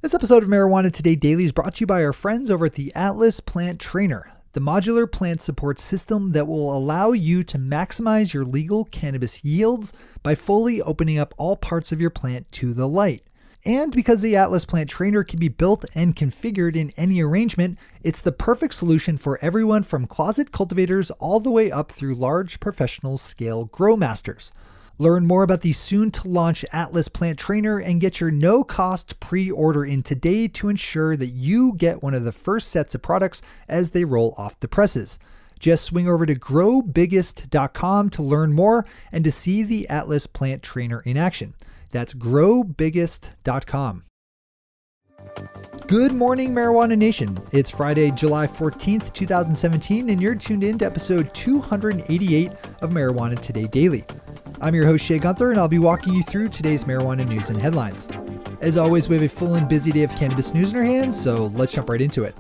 This episode of Marijuana Today Daily is brought to you by our friends over at the Atlas Plant Trainer, the modular plant support system that will allow you to maximize your legal cannabis yields by fully opening up all parts of your plant to the light. And because the Atlas Plant Trainer can be built and configured in any arrangement, it's the perfect solution for everyone from closet cultivators all the way up through large professional scale grow masters. Learn more about the soon-to-launch Atlas Plant Trainer and get your no-cost pre-order in today to ensure that you get one of the first sets of products as they roll off the presses. Just swing over to growbiggest.com to learn more and to see the Atlas Plant Trainer in action. That's growbiggest.com. Good morning, Marijuana Nation. It's Friday, July 14th, 2017, and you're tuned in to episode 288 of Marijuana Today Daily. I'm your host, Shay Gunther, and I'll be walking you through today's marijuana news and headlines. As always, we have a full and busy day of cannabis news in our hands, so let's jump right into it.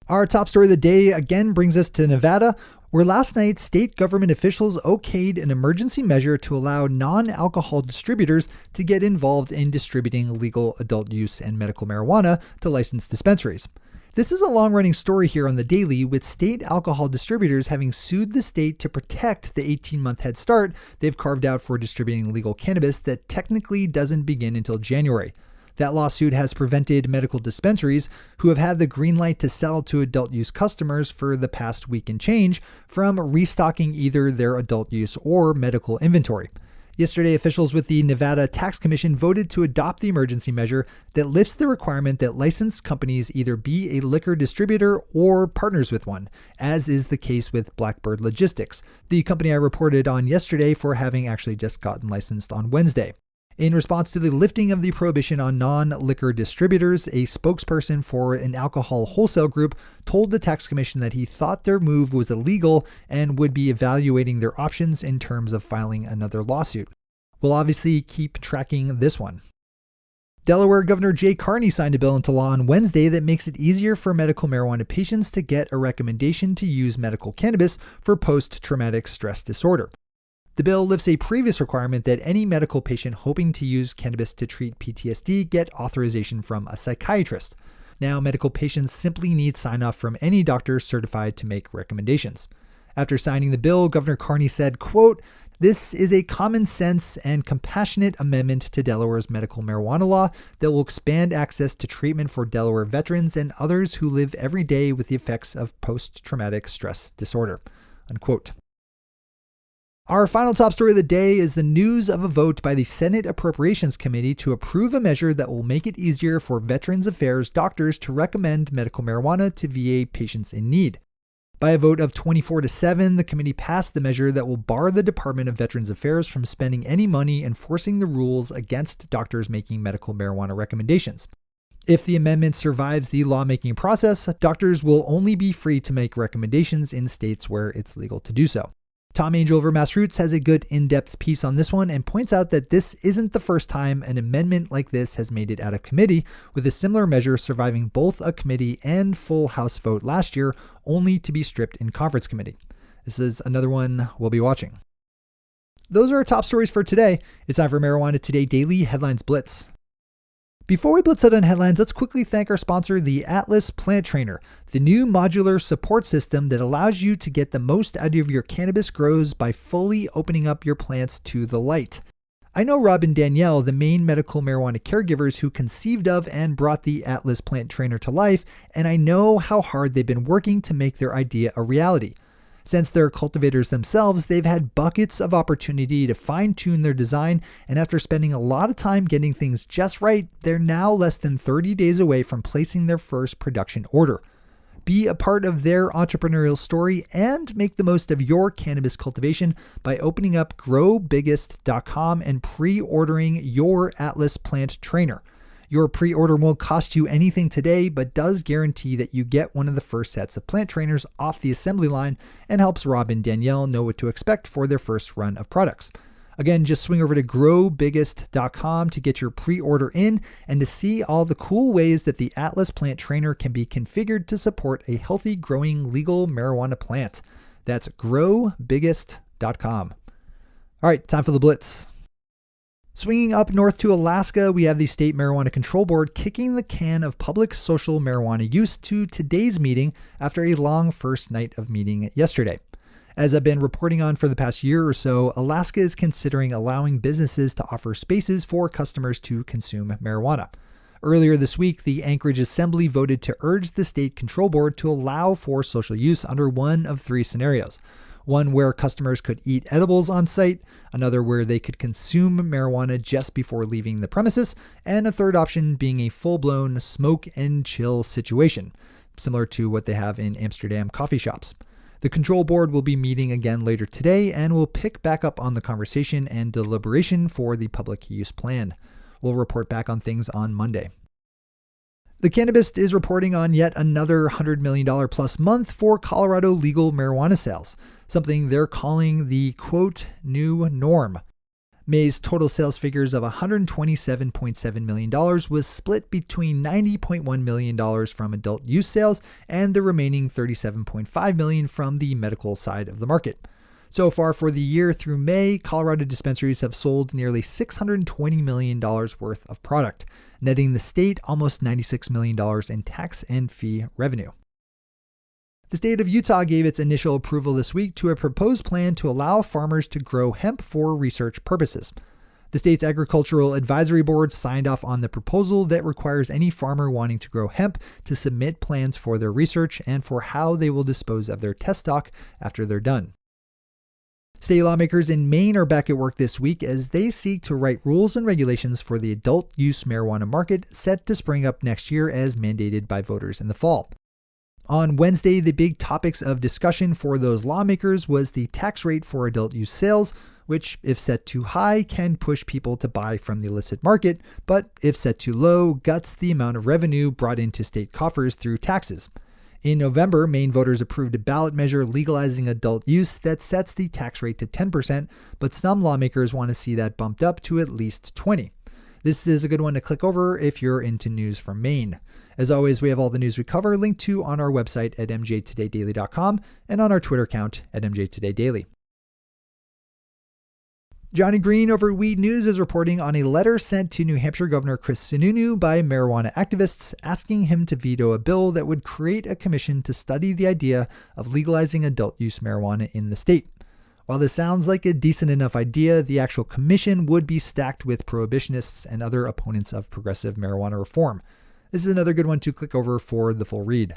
Our top story of the day again brings us to Nevada, where last night state government officials okayed an emergency measure to allow non-alcohol distributors to get involved in distributing legal adult use and medical marijuana to licensed dispensaries. This is a long-running story here on the Daily, with state alcohol distributors having sued the state to protect the 18-month head start they've carved out for distributing legal cannabis that technically doesn't begin until January. That lawsuit has prevented medical dispensaries, who have had the green light to sell to adult use customers for the past week and change, from restocking either their adult use or medical inventory. Yesterday, officials with the Nevada Tax Commission voted to adopt the emergency measure that lifts the requirement that licensed companies either be a liquor distributor or partners with one, as is the case with Blackbird Logistics, the company I reported on yesterday for having actually just gotten licensed on Wednesday. In response to the lifting of the prohibition on non-liquor distributors, a spokesperson for an alcohol wholesale group told the Tax Commission that he thought their move was illegal and would be evaluating their options in terms of filing another lawsuit. We'll obviously keep tracking this one. Delaware Governor Jay Carney signed a bill into law on Wednesday that makes it easier for medical marijuana patients to get a recommendation to use medical cannabis for post-traumatic stress disorder. The bill lifts a previous requirement that any medical patient hoping to use cannabis to treat PTSD get authorization from a psychiatrist. Now, medical patients simply need sign-off from any doctor certified to make recommendations. After signing the bill, Governor Carney said, quote, "This is a common sense and compassionate amendment to Delaware's medical marijuana law that will expand access to treatment for Delaware veterans and others who live every day with the effects of post-traumatic stress disorder." Unquote. Our final top story of the day is the news of a vote by the Senate Appropriations Committee to approve a measure that will make it easier for Veterans Affairs doctors to recommend medical marijuana to VA patients in need. By a vote of 24-7, the committee passed the measure that will bar the Department of Veterans Affairs from spending any money enforcing the rules against doctors making medical marijuana recommendations. If the amendment survives the lawmaking process, doctors will only be free to make recommendations in states where it's legal to do so. Tom Angel over MassRoots has a good in-depth piece on this one and points out that this isn't the first time an amendment like this has made it out of committee, with a similar measure surviving both a committee and full House vote last year, only to be stripped in conference committee. This is another one we'll be watching. Those are our top stories for today. It's time for Marijuana Today Daily Headlines Blitz. Before we blitz out on headlines, let's quickly thank our sponsor, the Atlas Plant Trainer, the new modular support system that allows you to get the most out of your cannabis grows by fully opening up your plants to the light. I know Rob and Danielle, the Maine medical marijuana caregivers who conceived of and brought the Atlas Plant Trainer to life, and I know how hard they've been working to make their idea a reality. Since they're cultivators themselves, they've had buckets of opportunity to fine-tune their design, and after spending a lot of time getting things just right, they're now less than 30 days away from placing their first production order. Be a part of their entrepreneurial story and make the most of your cannabis cultivation by opening up growbiggest.com and pre-ordering your Atlas Plant Trainer. Your pre-order won't cost you anything today, but does guarantee that you get one of the first sets of plant trainers off the assembly line and helps Rob and Danielle know what to expect for their first run of products. Again, just swing over to growbiggest.com to get your pre-order in and to see all the cool ways that the Atlas Plant Trainer can be configured to support a healthy, growing legal marijuana plant. That's growbiggest.com. All right, time for the blitz. Swinging up north to Alaska, we have the State Marijuana Control Board kicking the can of public social marijuana use to today's meeting after a long first night of meeting yesterday. As I've been reporting on for the past year or so, Alaska is considering allowing businesses to offer spaces for customers to consume marijuana. Earlier this week, the Anchorage Assembly voted to urge the State Control Board to allow for social use under one of three scenarios. One where customers could eat edibles on site, another where they could consume marijuana just before leaving the premises, and a third option being a full-blown smoke and chill situation, similar to what they have in Amsterdam coffee shops. The control board will be meeting again later today and will pick back up on the conversation and deliberation for the public use plan. We'll report back on things on Monday. The Cannabist is reporting on yet another $100 million plus month for Colorado legal marijuana sales, something they're calling the, quote, new norm. May's total sales figures of $127.7 million was split between $90.1 million from adult use sales and the remaining $37.5 million from the medical side of the market. So far for the year through May, Colorado dispensaries have sold nearly $620 million worth of product, netting the state almost $96 million in tax and fee revenue. The state of Utah gave its initial approval this week to a proposed plan to allow farmers to grow hemp for research purposes. The state's Agricultural Advisory Board signed off on the proposal that requires any farmer wanting to grow hemp to submit plans for their research and for how they will dispose of their test stock after they're done. State lawmakers in Maine are back at work this week as they seek to write rules and regulations for the adult use marijuana market set to spring up next year as mandated by voters in the fall. On Wednesday, the big topics of discussion for those lawmakers was the tax rate for adult use sales, which, if set too high, can push people to buy from the illicit market, but if set too low, guts the amount of revenue brought into state coffers through taxes. In November, Maine voters approved a ballot measure legalizing adult use that sets the tax rate to 10%, but some lawmakers want to see that bumped up to at least 20%. This is a good one to click over if you're into news from Maine. As always, we have all the news we cover linked to on our website at mjtodaydaily.com and on our Twitter account at mjtodaydaily. Johnny Green over at Weed News is reporting on a letter sent to New Hampshire Governor Chris Sununu by marijuana activists asking him to veto a bill that would create a commission to study the idea of legalizing adult use marijuana in the state. While this sounds like a decent enough idea, the actual commission would be stacked with prohibitionists and other opponents of progressive marijuana reform. This is another good one to click over for the full read.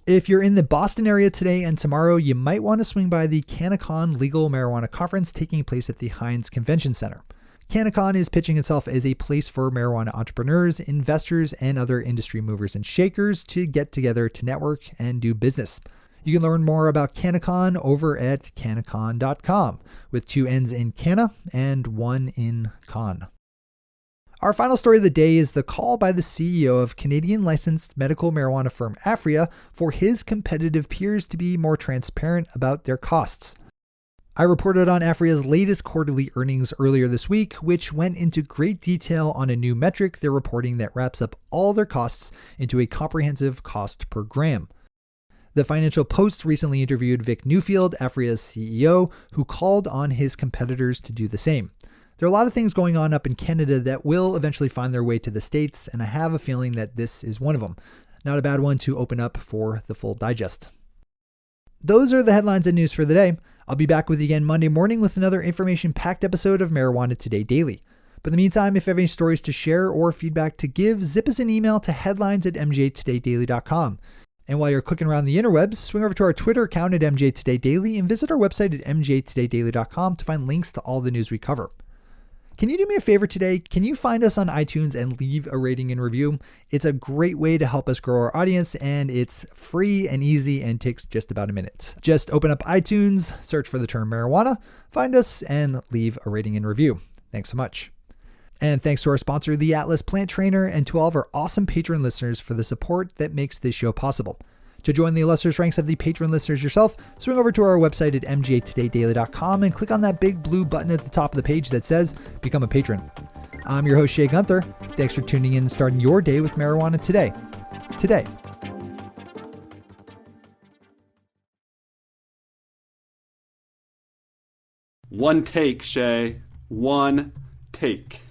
If you're in the Boston area today and tomorrow, you might want to swing by the CannaCon Legal Marijuana Conference taking place at the Heinz Convention Center. CannaCon is pitching itself as a place for marijuana entrepreneurs, investors, and other industry movers and shakers to get together to network and do business. You can learn more about CannaCon over at cannacon.com with 2 N's in Canna and 1 in con. Our final story of the day is the call by the CEO of Canadian licensed medical marijuana firm Aphria for his competitive peers to be more transparent about their costs. I reported on Aphria's latest quarterly earnings earlier this week, which went into great detail on a new metric they're reporting that wraps up all their costs into a comprehensive cost per gram. The Financial Post recently interviewed Vic Newfield, Aphria's CEO, who called on his competitors to do the same. There are a lot of things going on up in Canada that will eventually find their way to the States, and I have a feeling that this is one of them. Not a bad one to open up for the full digest. Those are the headlines and news for the day. I'll be back with you again Monday morning with another information-packed episode of Marijuana Today Daily. But in the meantime, if you have any stories to share or feedback to give, zip us an email to headlines@mjtodaydaily.com. And while you're clicking around the interwebs, swing over to our Twitter account at mjtodaydaily and visit our website at mjtodaydaily.com to find links to all the news we cover. Can you do me a favor today? Can you find us on iTunes and leave a rating and review? It's a great way to help us grow our audience, and it's free and easy and takes just about a minute. Just open up iTunes, search for the term marijuana, find us, and leave a rating and review. Thanks so much. And thanks to our sponsor, the Atlas Plant Trainer, and to all of our awesome patron listeners for the support that makes this show possible. To join the illustrious ranks of the patron listeners yourself, swing over to our website at mjtodaydaily.com and click on that big blue button at the top of the page that says Become a Patron. I'm your host, Shay Gunther. Thanks for tuning in and starting your day with marijuana today. One take, Shay. One take.